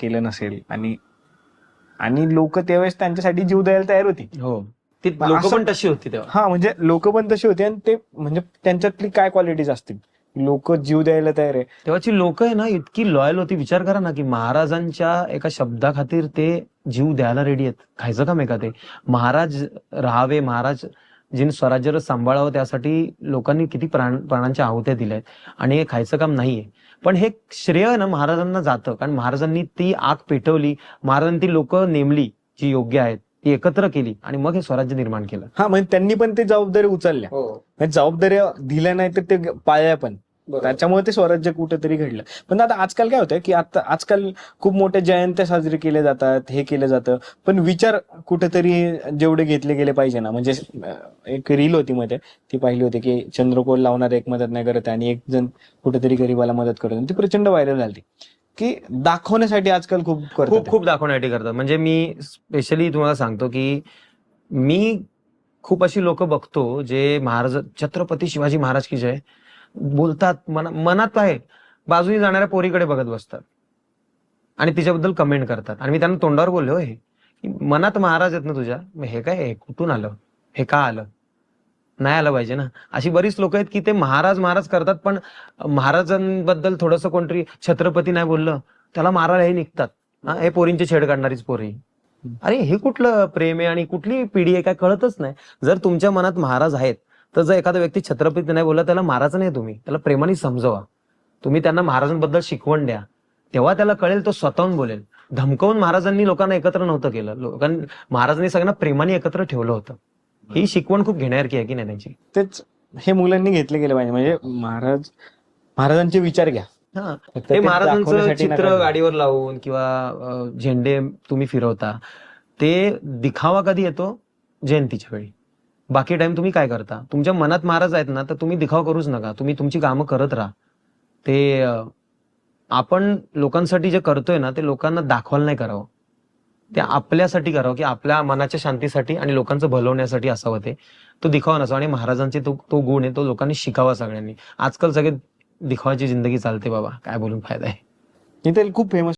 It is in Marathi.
केलं नसेल आणि आणि लोक त्यावेळेस त्यांच्यासाठी जीव द्यायला तयार होती. हो, ती लोक असं- पण तशी होती तेव्हा. हा म्हणजे लोक पण तशी होती आणि ते म्हणजे त्यांच्यातली काय क्वालिटीज असतील, लोक जीव द्यायला तयार आहे. तेव्हाची लोक आहे ना इतकी लॉयल होती. विचार करा ना की महाराजांच्या एका शब्दाखातीर ते जीव द्यायला रेडी आहेत. खायचं काम आहे का ते? महाराज राहावे, महाराज जिने स्वराज्य सांभाळावं त्यासाठी लोकांनी किती प्राणांच्या आहुत्या दिल्या आहेत आणि हे खायचं काम नाहीये. पण हे श्रेय ना महाराजांना जातं, कारण महाराजांनी ती आग पेटवली, महाराजांनी ती लोक नेमली जी योग्य आहेत, ती एकत्र केली आणि मग हे स्वराज्य निर्माण केलं. हा म्हणजे त्यांनी पण ते जबाबदारी उचलल्या, म्हणजे जबाबदाऱ्या दिल्या नाही तर ते पाळल्या पण, त्याच्यामुळे ते स्वराज्य कुठेतरी घडलं. पण आता आजकाल काय होतंय की आता आजकाल खूप मोठ्या जयंत्या साजरे केले जातात, हे केलं जातं, पण विचार कुठेतरी जेवढे घेतले गेले पाहिजे ना. म्हणजे एक रील होती मध्ये, ती पाहिली होती की चंद्रकोर लावणारे एक मदत नाही करत आणि एक जण कुठेतरी गरीबाला मदत करत, ती प्रचंड व्हायरल झाली की दाखवण्यासाठी आजकाल खूप खूप खूप दाखवण्यासाठी करतात. म्हणजे मी स्पेशली तुम्हाला सांगतो की मी खूप अशी लोक बघतो जे महाराज छत्रपती शिवाजी महाराज की जय बोलतात, मनात आहे, बाजूने जाणाऱ्या पोरीकडे बघत बसतात आणि तिच्याबद्दल कमेंट करतात. आणि मी त्यांना तोंडावर बोललो, हे मनात महाराज आहेत ना तुझ्या, मग हे काय, हे कुठून आलं, हे का आलं? नाही आलं पाहिजे ना. अशी बरीच लोक आहेत की ते महाराज महाराज करतात, पण महाराजांबद्दल थोडंसं कोणतरी छत्रपती नाही बोललं त्याला मारायला हे निघतात. हे पोरींची छेड काढणारीच पोरी. अरे हे कुठलं प्रेम आहे आणि कुठली पिढी आहे काय कळतच नाही. जर तुमच्या मनात महाराज आहेत तर जर एखादा व्यक्ती छत्रपती नाही बोलला त्याला मारायचं नाही, तुम्ही त्याला प्रेमाने समजवा. तुम्ही त्यांना महाराजांबद्दल शिकवण द्या, तेव्हा त्याला कळेल, तो स्वतःहून बोलेल. धमकावून महाराजांनी लोकांना एकत्र नव्हतं केलं, महाराजांनी सगळ्यांना प्रेमाने एकत्र ठेवलं होतं. ही शिकवण खूप घेण्यासारखी आहे की नाही त्यांची. तेच हे मुलांनी घेतले गेले पाहिजे. म्हणजे महाराजांचे विचार घ्या. ते महाराजांचं चित्र गाडीवर लावून किंवा झेंडे तुम्ही फिरवता, ते दिखावा कधी येतो? जयंतीच्या वेळी. बाकी टाइम तुम्ही काय करता? तुमच्या मनात महाराज आहेत ना, तर तुम्ही दिखावा करूच नका, तुम्ही तुमची कामं करत राहा. ते आपण लोकांसाठी जे करतोय ना ते लोकांना दाखवायला नाही करावं, ते आपल्यासाठी करावं, की आपल्या मनाच्या शांतीसाठी आणि लोकांचं भलवण्यासाठी असावं. तो दिखावा नसावा. आणि महाराजांचे तो गुण आहे, तो लोकांनी शिकावा सगळ्यांनी. आजकाल सगळे दिखावाची जिंदगी चालते बाबा, काय बोलून फायदा आहे. इथे खूप फेमस